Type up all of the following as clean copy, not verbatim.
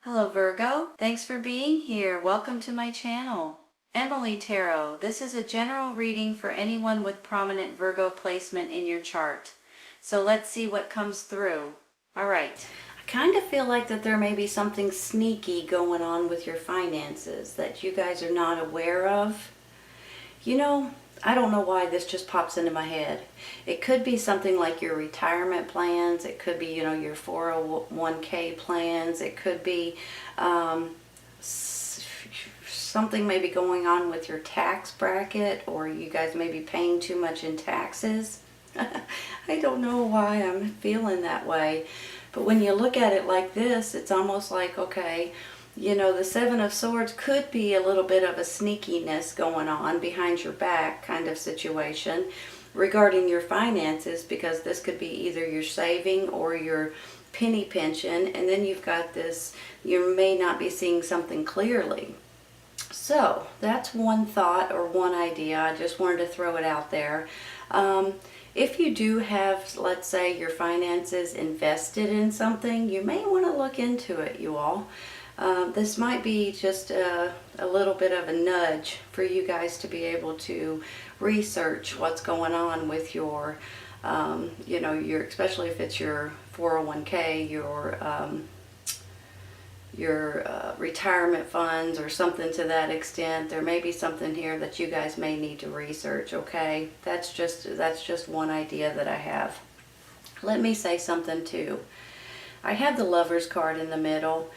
Hello Virgo, thanks for being here. Welcome to my channel. Emily Tarot. This is a general reading for anyone with prominent Virgo placement in your chart. So let's see what comes through. Alright. I kind of feel like that there may be something sneaky going on with your finances that you guys are not aware of. I don't know why this just pops into my head. It could be something like your retirement plans. It could be, your 401k plans. It could be something maybe going on with your tax bracket, or you guys may be paying too much in taxes. I don't know why I'm feeling that way. But when you look at it like this, it's almost like, okay, the Seven of Swords could be a little bit of a sneakiness going on behind your back kind of situation regarding your finances, because this could be either your saving or your penny pension, and then you've got this, you may not be seeing something clearly. So that's one thought or one idea. I just wanted to throw it out there. If you do have, let's say, your finances invested in something, you may want to look into it, you all. This might be just a little bit of a nudge for you guys to be able to research what's going on with your, especially if it's your 401k, your retirement funds or something to that extent. There may be something here that you guys may need to research, okay? That's just one idea that I have. Let me say something too. I have the Lovers card in the middle.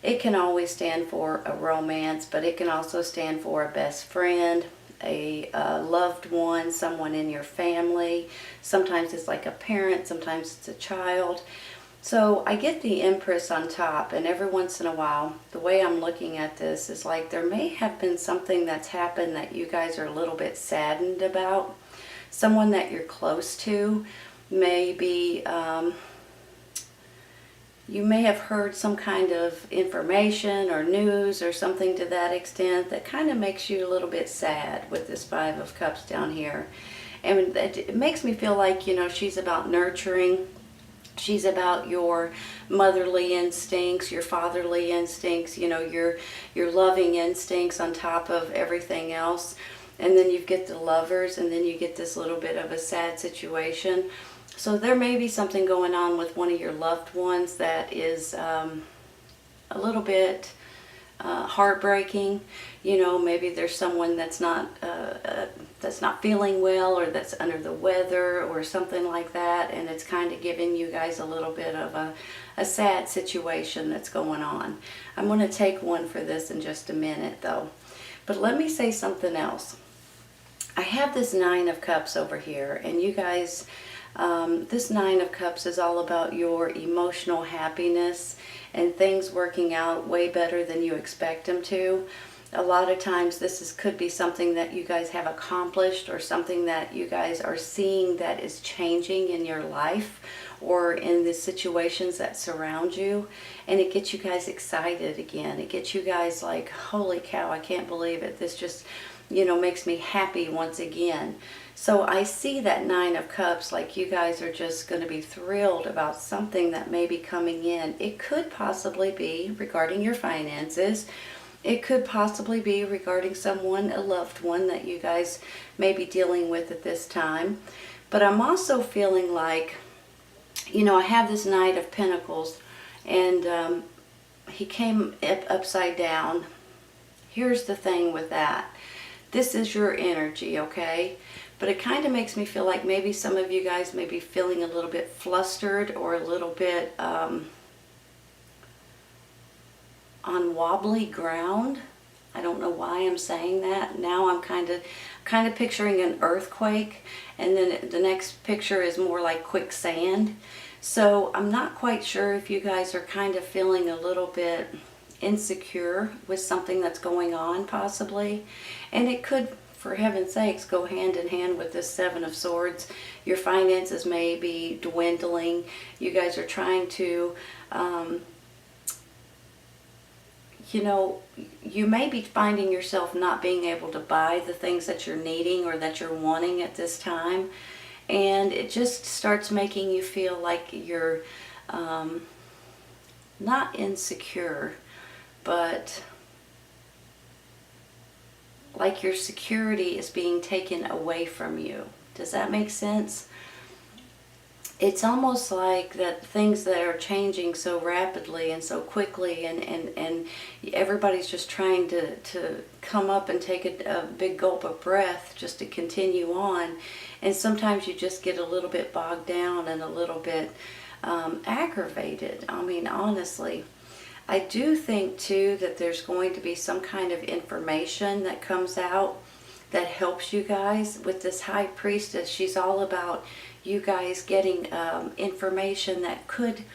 It can always stand for a romance, but it can also stand for a best friend, a loved one, someone in your family. Sometimes it's like a parent, sometimes it's a child. So I get the Empress on top, and every once in a while, the way I'm looking at this is like there may have been something that's happened that you guys are a little bit saddened about. Someone that you're close to may be... you may have heard some kind of information or news or something to that extent that kind of makes you a little bit sad with this Five of Cups down here. And it makes me feel like, she's about nurturing. She's about your motherly instincts, your fatherly instincts, your loving instincts on top of everything else. And then you get the Lovers, and then you get this little bit of a sad situation. So there may be something going on with one of your loved ones that is a little bit heartbreaking. Maybe there's someone that's not feeling well, or that's under the weather or something like that, and it's kind of giving you guys a little bit of a sad situation that's going on. I'm going to take one for this in just a minute though. But let me say something else. I have this Nine of Cups over here, and you guys... this Nine of Cups is all about your emotional happiness and things working out way better than you expect them to. A lot of times this could be something that you guys have accomplished, or something that you guys are seeing that is changing in your life or in the situations that surround you, and it gets you guys excited again. It gets you guys like, holy cow, I can't believe it. This just, makes me happy once again. So I see that Nine of Cups like you guys are just going to be thrilled about something that may be coming in. It could possibly be regarding your finances. It could possibly be regarding someone, a loved one that you guys may be dealing with at this time. But I'm also feeling like, I have this Knight of Pentacles, and he came upside down. Here's the thing with that. This is your energy, okay? But it kind of makes me feel like maybe some of you guys may be feeling a little bit flustered, or a little bit on wobbly ground. I don't know why I'm saying that. Now I'm kind of picturing an earthquake, and then the next picture is more like quicksand. So I'm not quite sure if you guys are kind of feeling a little bit insecure with something that's going on possibly. And it could, for heaven's sakes, go hand in hand with this Seven of Swords. Your finances may be dwindling. You guys are trying to, you may be finding yourself not being able to buy the things that you're needing or that you're wanting at this time. And it just starts making you feel like you're not insecure, but like your security is being taken away from you. Does that make sense? It's almost like that things that are changing so rapidly and so quickly, and everybody's just trying to come up and take a big gulp of breath just to continue on. And sometimes you just get a little bit bogged down and a little bit aggravated. I mean, honestly. I do think too that there's going to be some kind of information that comes out that helps you guys with this High Priestess. She's all about you guys getting information that could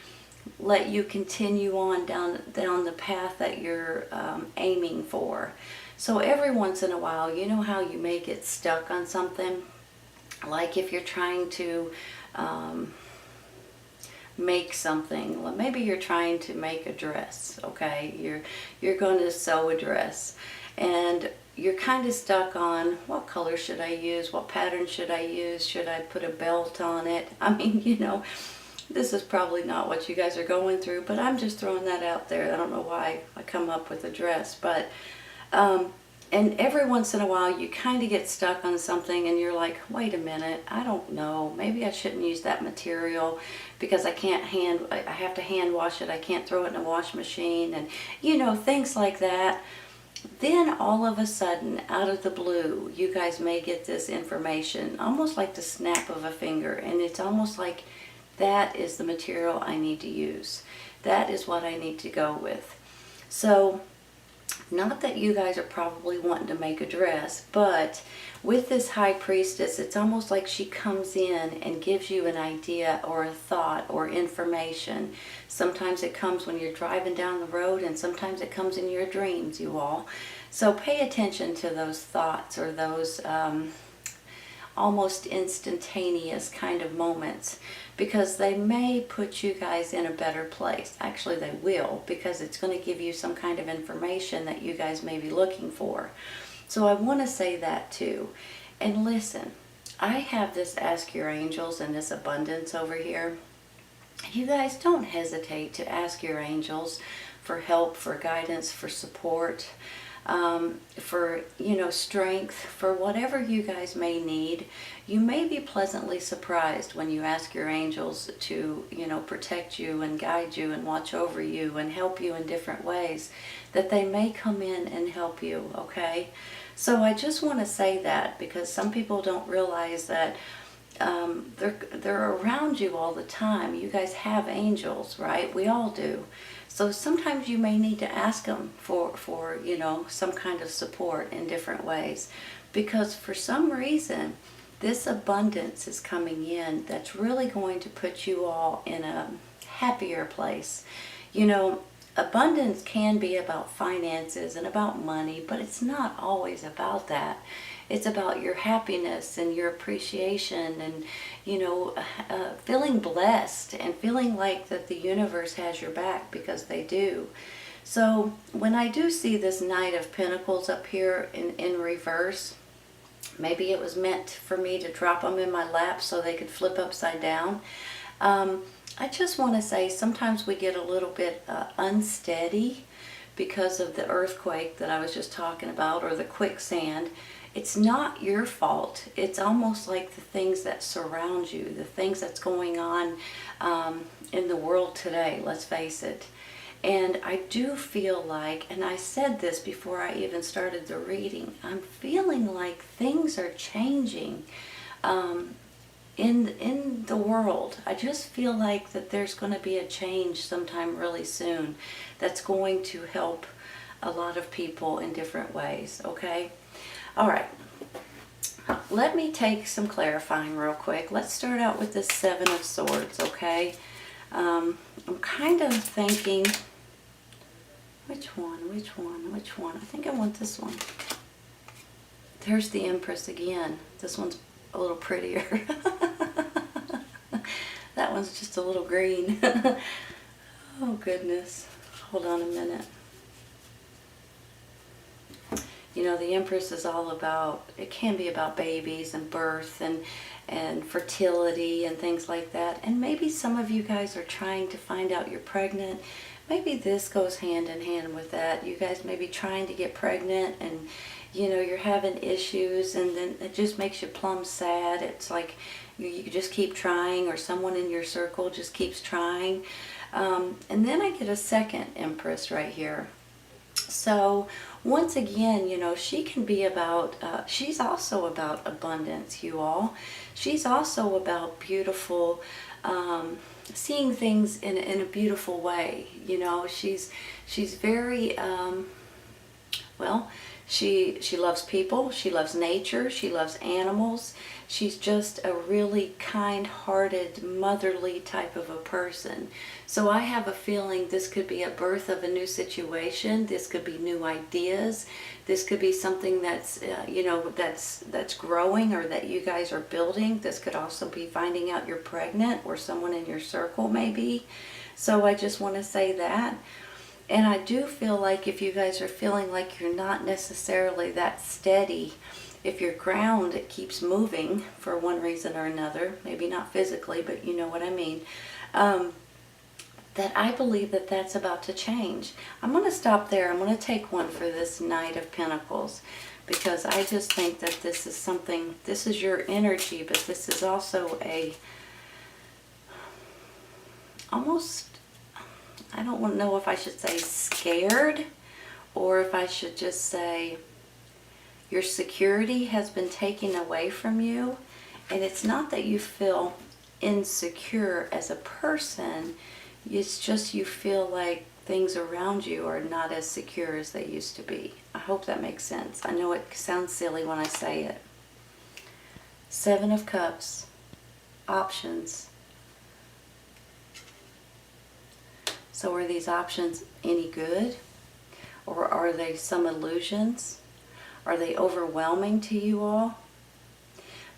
let you continue on down the path that you're aiming for. So every once in a while, you know how you may get stuck on something? Like if you're trying to make something. Well, maybe you're trying to make a dress, okay? You're going to sew a dress, and you're kind of stuck on what color should I use, what pattern should I use, should I put a belt on it? I mean, you know, this is probably not what you guys are going through, but I'm just throwing that out there. I don't know why I come up with a dress, but and every once in a while you kind of get stuck on something and you're like, wait a minute, I don't know, maybe I shouldn't use that material because I have to hand wash it, I can't throw it in a wash machine, and you know, things like that. Then all of a sudden, out of the blue, you guys may get this information, almost like the snap of a finger, and it's almost like that is the material I need to use. That is what I need to go with. So, not that you guys are probably wanting to make a dress, but with this High Priestess, it's almost like she comes in and gives you an idea or a thought or information. Sometimes it comes when you're driving down the road, and sometimes it comes in your dreams, you all. So pay attention to those thoughts or those almost instantaneous kind of moments, because they may put you guys in a better place. Actually, they will, because it's going to give you some kind of information that you guys may be looking for. So I want to say that too. And listen, I have this Ask Your Angels and this abundance over here. You guys don't hesitate to ask your angels for help, for guidance, for support, for, you know, strength, for whatever you guys may need. You may be pleasantly surprised when you ask your angels to, you know, protect you and guide you and watch over you and help you in different ways, that they may come in and help you, okay? So I just want to say that, because some people don't realize that they're around you all the time. You guys have angels, right? We all do. So sometimes you may need to ask them for you know, some kind of support in different ways, because for some reason this abundance is coming in that's really going to put you all in a happier place. You know, abundance can be about finances and about money, but it's not always about that. It's about your happiness and your appreciation and, you know, feeling blessed and feeling like that the universe has your back, because they do. So when I do see this Knight of Pentacles up here in reverse, maybe it was meant for me to drop them in my lap so they could flip upside down. I just want to say sometimes we get a little bit unsteady because of the earthquake that I was just talking about, or the quicksand. It's not your fault. It's almost like the things that surround you, the things that's going on in the world today, let's face it. And I do feel like, and I said this before I even started the reading, I'm feeling like things are changing in the world. I just feel like that there's going to be a change sometime really soon that's going to help a lot of people in different ways, okay? All right, let me take some clarifying real quick. Let's start out with the Seven of Swords, okay? I'm kind of thinking, which one? I think I want this one. There's the Empress again. This one's a little prettier. That one's just a little green. Oh, goodness. Hold on a minute. You know, the Empress is all about, it can be about babies and birth and fertility and things like that. And maybe some of you guys are trying to find out you're pregnant. maybe this goes hand in hand with that. You guys may be trying to get pregnant and you're having issues, and then it just makes you plumb sad. It's like you just keep trying, or someone in your circle just keeps trying. And then I get a second Empress right here. So once again, she can be about, she's also about abundance, you all. She's also about beautiful, seeing things in a beautiful way. She's very, well, she loves people, she loves nature, she loves animals. She's just a really kind-hearted, motherly type of a person. So I have a feeling this could be a birth of a new situation. This could be new ideas. This could be something that's, that's growing, or that you guys are building. This could also be finding out you're pregnant, or someone in your circle maybe. So I just want to say that. And I do feel like if you guys are feeling like you're not necessarily that steady, if your ground keeps moving for one reason or another, maybe not physically, but you know what I mean, that I believe that that's about to change. I'm going to stop there. I'm going to take one for this Knight of Pentacles, because I just think that this is something, this is your energy, but this is also a, almost, I don't want to know if I should say scared, or if I should just say your security has been taken away from you. And it's not that you feel insecure as a person, it's just you feel like things around you are not as secure as they used to be. I hope that makes sense. I know it sounds silly when I say it. Seven of Cups, options. So are these options any good? Or are they some illusions? Are they overwhelming to you all?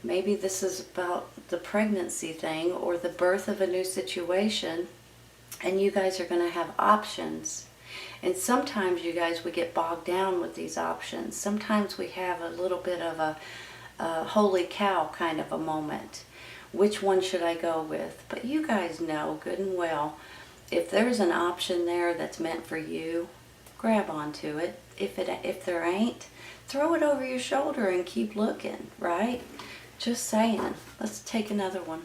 Maybe this is about the pregnancy thing, or the birth of a new situation, and you guys are going to have options. And sometimes you guys would get bogged down with these options. Sometimes we have a little bit of a holy cow kind of a moment. Which one should I go with? But you guys know good and well, if there's an option there that's meant for you, grab onto it. If there ain't, throw it over your shoulder and keep looking, right? Just saying. Let's take another one.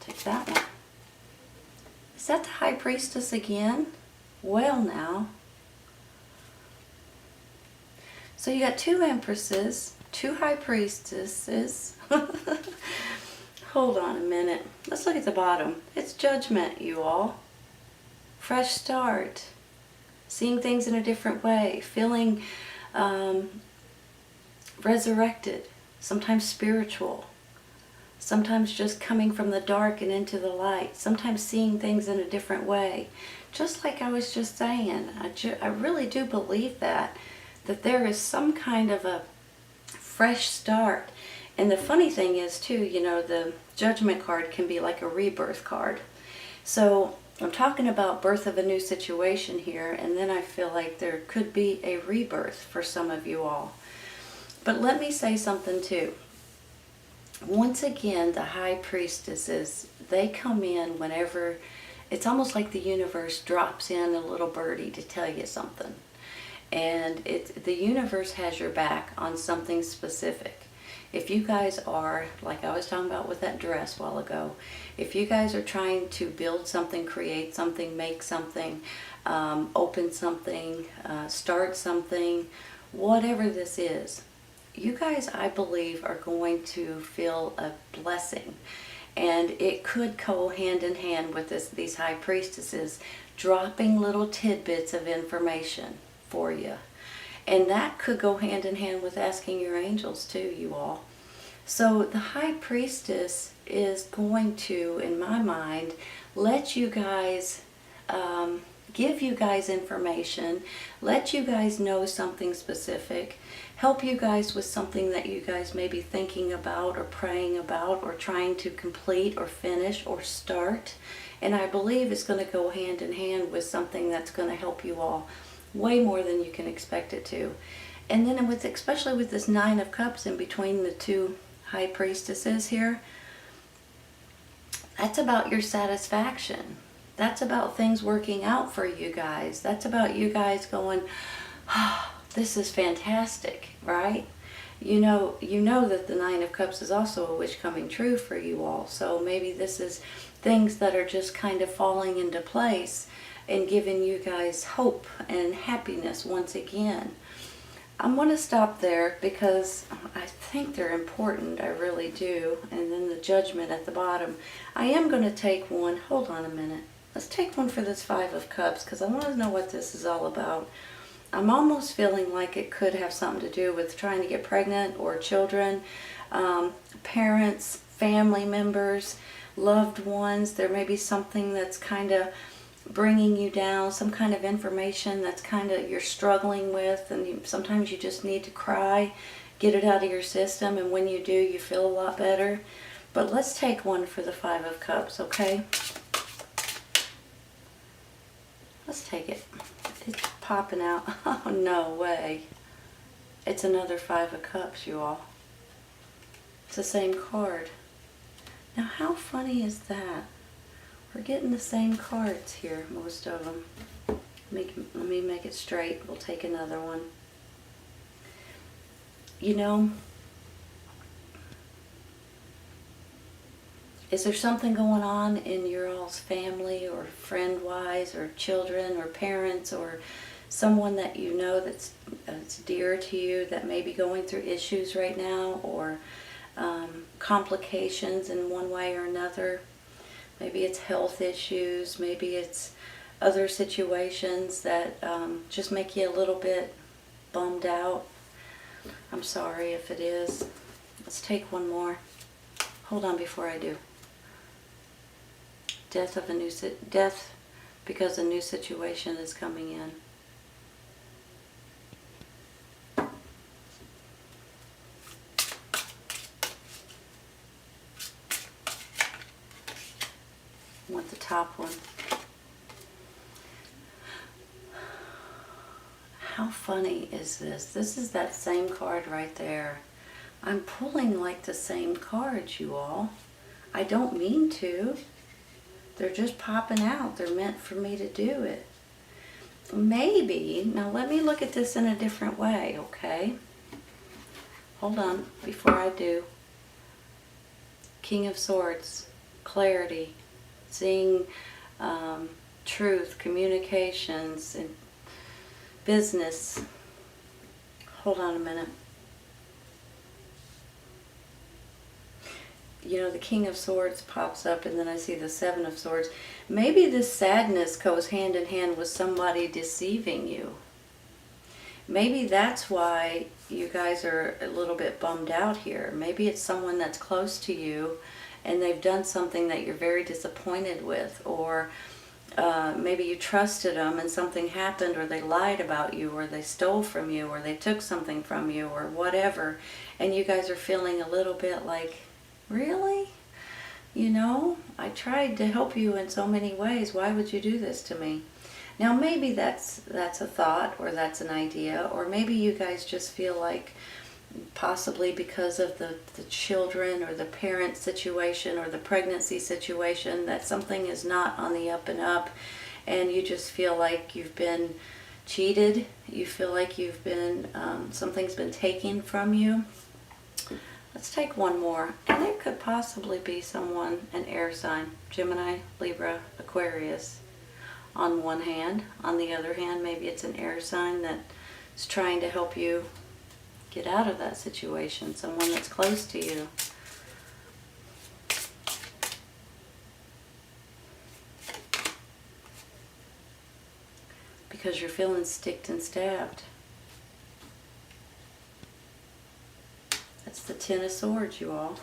Take that one. Is that the High Priestess again? Well now. So you got two Empresses, two High Priestesses. Hold on a minute. Let's look at the bottom. It's Judgment, you all. Fresh start. Seeing things in a different way. Feeling resurrected. Sometimes spiritual. Sometimes just coming from the dark and into the light. Sometimes seeing things in a different way. Just like I was just saying. I really do believe that there is some kind of a fresh start. And the funny thing is too, the Judgment card can be like a rebirth card. So I'm talking about birth of a new situation here, and then I feel like there could be a rebirth for some of you all. But let me say something too. Once again, the High Priestesses, they come in whenever, it's almost like the universe drops in a little birdie to tell you something. And the universe has your back on something specific. If you guys are, like I was talking about with that dress a while ago, if you guys are trying to build something, create something, make something, open something, start something, whatever this is, you guys, I believe, are going to feel a blessing. And it could go hand in hand with these High Priestesses dropping little tidbits of information for you. And that could go hand in hand with asking your angels too, you all. So the High Priestess is going to, in my mind, let you guys, give you guys information, let you guys know something specific, help you guys with something that you guys may be thinking about or praying about or trying to complete or finish or start. And I believe it's going to go hand in hand with something that's going to help you all way more than you can expect it to. And then especially with this Nine of Cups in between the two High Priestesses here, that's about your satisfaction. That's about things working out for you guys. That's about you guys going, oh, this is fantastic, right? You know that the Nine of Cups is also a wish coming true for you all. So maybe this is things that are just kind of falling into place and giving you guys hope and happiness once again. I'm going to stop there because I think they're important. I really do. And then the Judgment at the bottom. I am going to take one. Hold on a minute. Let's take one for this Five of Cups because I want to know what this is all about. I'm almost feeling like it could have something to do with trying to get pregnant or children, parents, family members, loved ones. There may be something that's kind of bringing you down, some kind of information that's kind of you're struggling with, and sometimes you just need to cry, get it out of your system, and when you do, you feel a lot better. But let's take one for the Five of Cups, okay? Let's take it. It's popping out. Oh, no way. It's another Five of Cups, you all. It's the same card. Now, how funny is that? We're getting the same cards here, most of them. Let me make it straight. We'll take another one. You know, is there something going on in your all's family or friend-wise or children or parents or someone that you know that's dear to you that may be going through issues right now or complications in one way or another? Maybe it's health issues, maybe it's other situations that just make you a little bit bummed out. I'm sorry if it is. Let's take one more. Hold on before I do. Death because a new situation is coming in. I want the top one. How funny is this? This is that same card right there. I'm pulling like the same cards, you all. I don't mean to. They're just popping out. They're meant for me to do it. Maybe, now let me look at this in a different way, okay? Hold on, before I do. King of Swords, clarity, seeing truth, communications, and business. Hold on a minute. You know, the King of Swords pops up and then I see the Seven of Swords. Maybe this sadness goes hand in hand with somebody deceiving you. Maybe that's why you guys are a little bit bummed out here. Maybe it's someone that's close to you and they've done something that you're very disappointed with, or maybe you trusted them and something happened, or they lied about you, or they stole from you, or they took something from you, or whatever, and you guys are feeling a little bit like, really? You know, I tried to help you in so many ways. Why would you do this to me? Now maybe that's a thought, or that's an idea, or maybe you guys just feel like possibly because of the children or the parent situation or the pregnancy situation that something is not on the up and up, and you just feel like you've been cheated. You feel like you've been something's been taken from you. Let's take one more, and it could possibly be someone, an air sign, Gemini, Libra, Aquarius, on one hand. On the other hand, maybe it's an air sign that's trying to help you get out of that situation, someone that's close to you. Because you're feeling sticked and stabbed. That's the Ten of Swords, you all.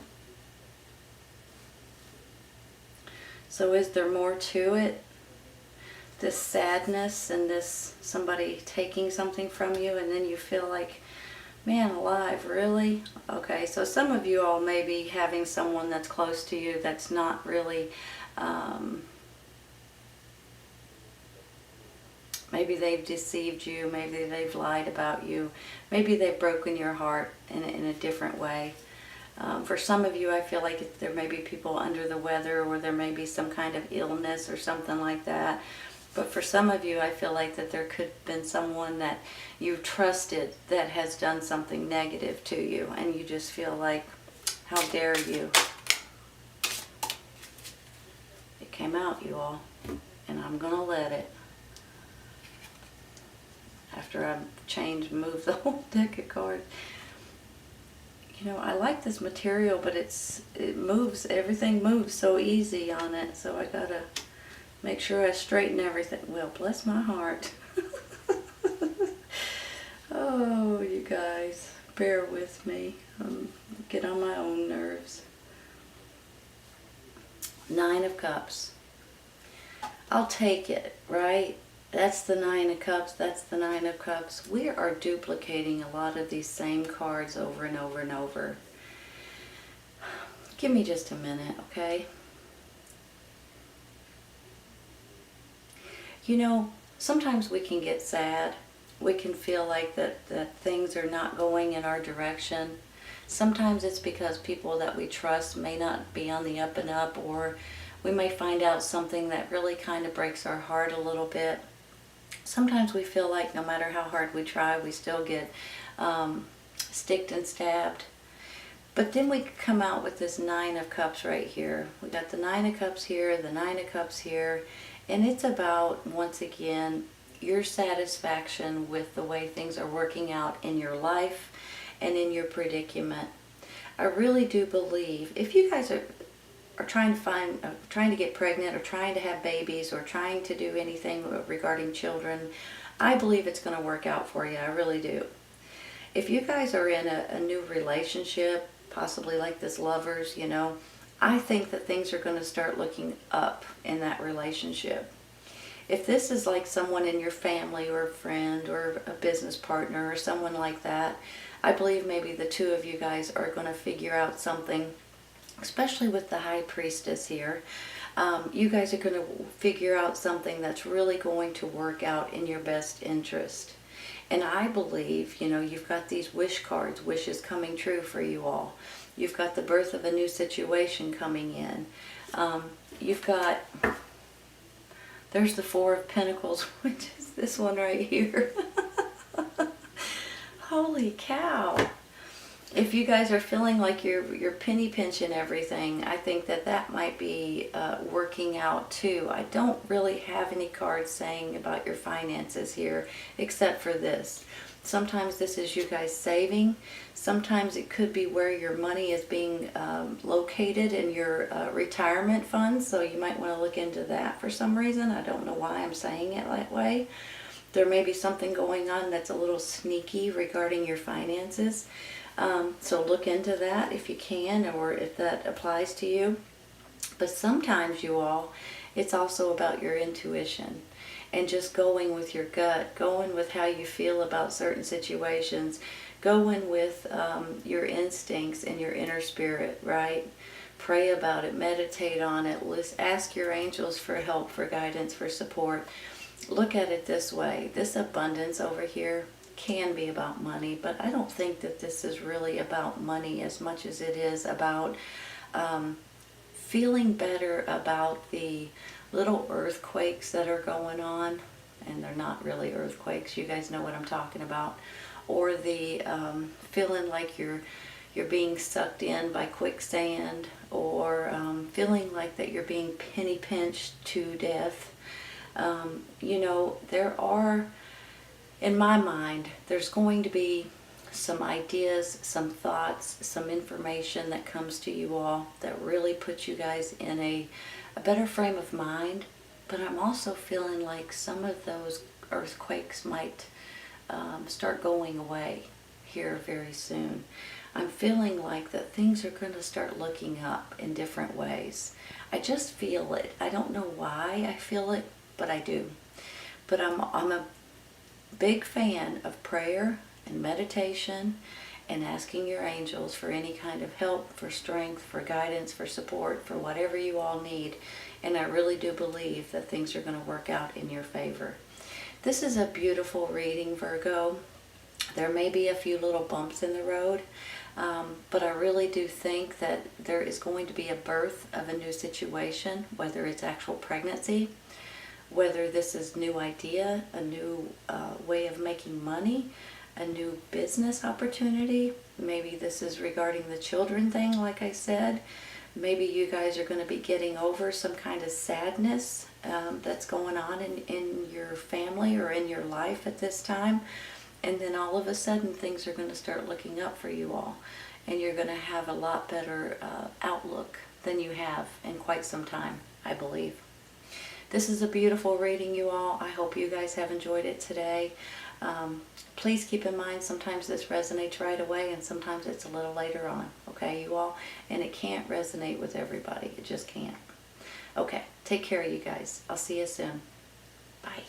So is there more to it? This sadness and this somebody taking something from you, and then you feel like, man alive, really? Okay, so some of you all may be having someone that's close to you that's not really, maybe they've deceived you, maybe they've lied about you, maybe they've broken your heart in a different way. For some of you, I feel like there may be people under the weather, or there may be some kind of illness or something like that. But for some of you, I feel like that there could have been someone that you trusted that has done something negative to you, and you just feel like, how dare you? It came out, you all, and I'm going to let it. After I move the whole deck of cards. You know, I like this material, but it moves, everything moves so easy on it, so I gotta make sure I straighten everything. Well, bless my heart. Oh, you guys, bear with me. Get on my own nerves. 9 of Cups. I'll take it, right? That's the 9 of Cups, that's the 9 of Cups. We are duplicating a lot of these same cards over and over and over. Give me just a minute, okay? You know, sometimes we can get sad. We can feel like that things are not going in our direction. Sometimes it's because people that we trust may not be on the up and up, or we may find out something that really kind of breaks our heart a little bit. Sometimes we feel like no matter how hard we try, we still get sticked and stabbed. But then we come out with this 9 of Cups right here. We got the 9 of Cups here, the 9 of Cups here, and it's about, once again, your satisfaction with the way things are working out in your life and in your predicament. I really do believe, if you guys are trying to get pregnant, or trying to have babies, or trying to do anything regarding children, I believe it's going to work out for you. I really do. If you guys are in a new relationship, possibly like this lovers, you know, I think that things are going to start looking up in that relationship. If this is like someone in your family, or a friend, or a business partner, or someone like that, I believe maybe the two of you guys are going to figure out something, especially with the High Priestess here. You guys are going to figure out something that's really going to work out in your best interest. And I believe, you know, you've got these wish cards, wishes coming true for you all. You've got the birth of a new situation coming in. You've got, there's the 4 of Pentacles, which is this one right here. Holy cow. If you guys are feeling like you're penny pinching everything, I think that might be working out too. I don't really have any cards saying about your finances here, except for this. Sometimes this is you guys saving. Sometimes it could be where your money is being located in your retirement funds, so you might want to look into that for some reason. I don't know why I'm saying it that way. There may be something going on that's a little sneaky regarding your finances. So look into that if you can, or if that applies to you. But sometimes, you all, it's also about your intuition and just going with your gut, going with how you feel about certain situations, going with your instincts and your inner spirit, right? Pray about it, meditate on it, ask your angels for help, for guidance, for support. Look at it this way. This abundance over here can be about money, but I don't think that this is really about money as much as it is about feeling better about the little earthquakes that are going on, and they're not really earthquakes, you guys know what I'm talking about, or the feeling like you're being sucked in by quicksand, or feeling like that you're being penny pinched to death. You know, there are, in my mind, there's going to be some ideas, some thoughts, some information that comes to you all that really puts you guys in a better frame of mind. But I'm also feeling like some of those earthquakes might start going away here very soon. I'm feeling like that things are going to start looking up in different ways. I just feel it. I don't know why I feel it, but I do. But I'm a big fan of prayer and meditation and asking your angels for any kind of help, for strength, for guidance, for support, for whatever you all need. And I really do believe that things are going to work out in your favor. This is a beautiful reading, Virgo. There may be a few little bumps in the road. But I really do think that there is going to be a birth of a new situation, whether it's actual pregnancy, whether this is new idea, a new way of making money, a new business opportunity. Maybe this is regarding the children thing, like I said. Maybe you guys are going to be getting over some kind of sadness that's going on in your family or in your life at this time. And then all of a sudden things are going to start looking up for you all. And you're going to have a lot better outlook than you have in quite some time, I believe. This is a beautiful reading, you all. I hope you guys have enjoyed it today. Please keep in mind sometimes this resonates right away and sometimes it's a little later on. Okay, you all? And it can't resonate with everybody. It just can't. Okay, take care of you guys. I'll see you soon. Bye.